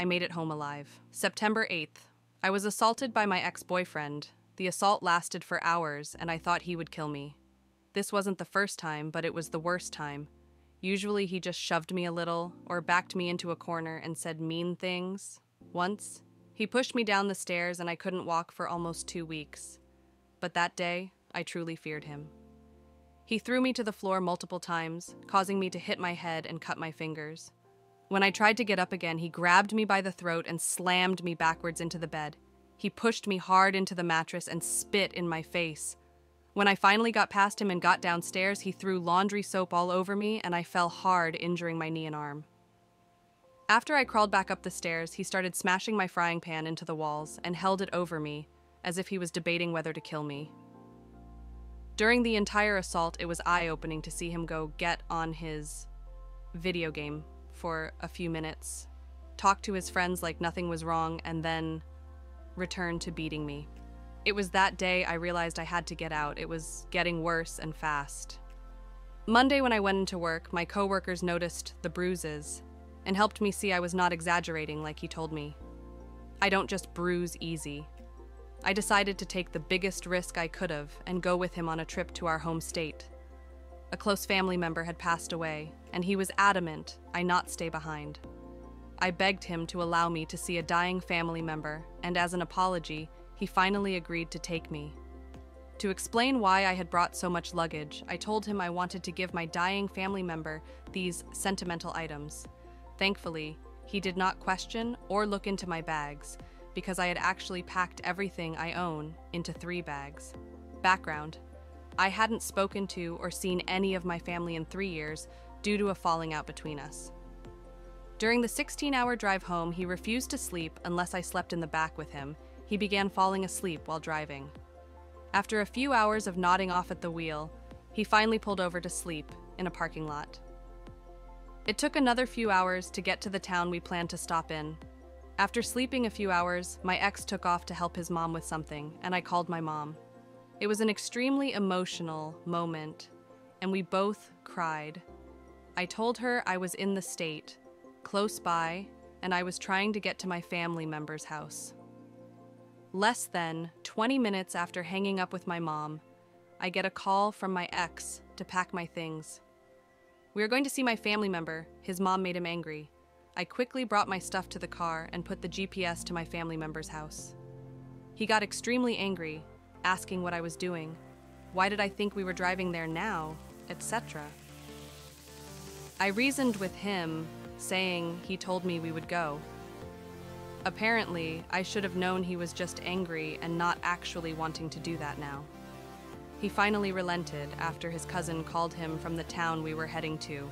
I made it home alive. September 8th. I was assaulted by my ex-boyfriend. The assault lasted for hours, and I thought he would kill me. This wasn't the first time, but it was the worst time. Usually he just shoved me a little, or backed me into a corner and said mean things. Once, he pushed me down the stairs and I couldn't walk for almost 2 weeks. But that day, I truly feared him. He threw me to the floor multiple times, causing me to hit my head and cut my fingers. When I tried to get up again, he grabbed me by the throat and slammed me backwards into the bed. He pushed me hard into the mattress and spit in my face. When I finally got past him and got downstairs, he threw laundry soap all over me and I fell hard, injuring my knee and arm. After I crawled back up the stairs, he started smashing my frying pan into the walls and held it over me, as if he was debating whether to kill me. During the entire assault, it was eye-opening to see him go get on his video game for a few minutes, talk to his friends like nothing was wrong, and then return to beating me. It was that day I realized I had to get out. It was getting worse and fast. Monday, when I went into work, my coworkers noticed the bruises and helped me see I was not exaggerating like he told me. I don't just bruise easy. I decided to take the biggest risk I could have and go with him on a trip to our home state. A close family member had passed away, and he was adamant I not stay behind. I begged him to allow me to see a dying family member, and as an apology, he finally agreed to take me. To explain why I had brought so much luggage, I told him I wanted to give my dying family member these sentimental items. Thankfully, he did not question or look into my bags, because I had actually packed everything I own into 3 bags. Background: I hadn't spoken to or seen any of my family in 3 years due to a falling out between us. During the 16-hour drive home, he refused to sleep unless I slept in the back with him. He began falling asleep while driving. After a few hours of nodding off at the wheel, he finally pulled over to sleep in a parking lot. It took another few hours to get to the town we planned to stop in. After sleeping a few hours, my ex took off to help his mom with something, and I called my mom. It was an extremely emotional moment, and we both cried. I told her I was in the state, close by, and I was trying to get to my family member's house. Less than 20 minutes after hanging up with my mom, I get a call from my ex to pack my things. We are going to see my family member. His mom made him angry. I quickly brought my stuff to the car and put the GPS to my family member's house. He got extremely angry, asking what I was doing, why did I think we were driving there now, etc. I reasoned with him, saying he told me we would go. Apparently, I should have known he was just angry and not actually wanting to do that now. He finally relented after his cousin called him from the town we were heading to.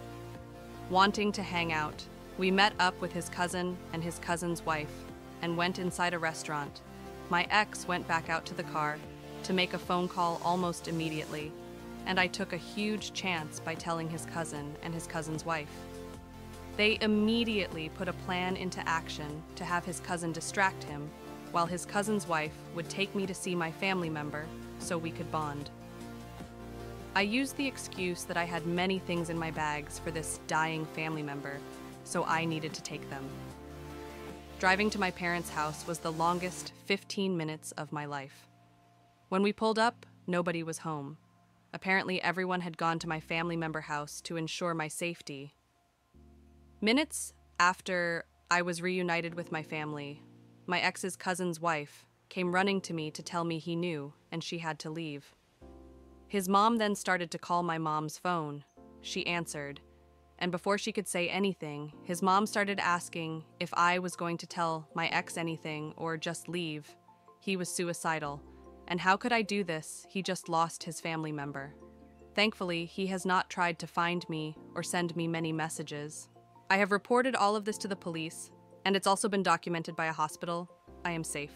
Wanting to hang out, we met up with his cousin and his cousin's wife and went inside a restaurant. My ex went back out to the car to make a phone call almost immediately, and I took a huge chance by telling his cousin and his cousin's wife. They immediately put a plan into action to have his cousin distract him, while his cousin's wife would take me to see my family member so we could bond. I used the excuse that I had many things in my bags for this dying family member, so I needed to take them. Driving to my parents' house was the longest 15 minutes of my life. When we pulled up, nobody was home. Apparently, everyone had gone to my family member house to ensure my safety. Minutes after I was reunited with my family, my ex's cousin's wife came running to me to tell me he knew and she had to leave. His mom then started to call my mom's phone. She answered, and before she could say anything, his mom started asking if I was going to tell my ex anything or just leave. He was suicidal, and how could I do this? He just lost his family member. Thankfully, he has not tried to find me or send me many messages. I have reported all of this to the police, and it's also been documented by a hospital. I am safe.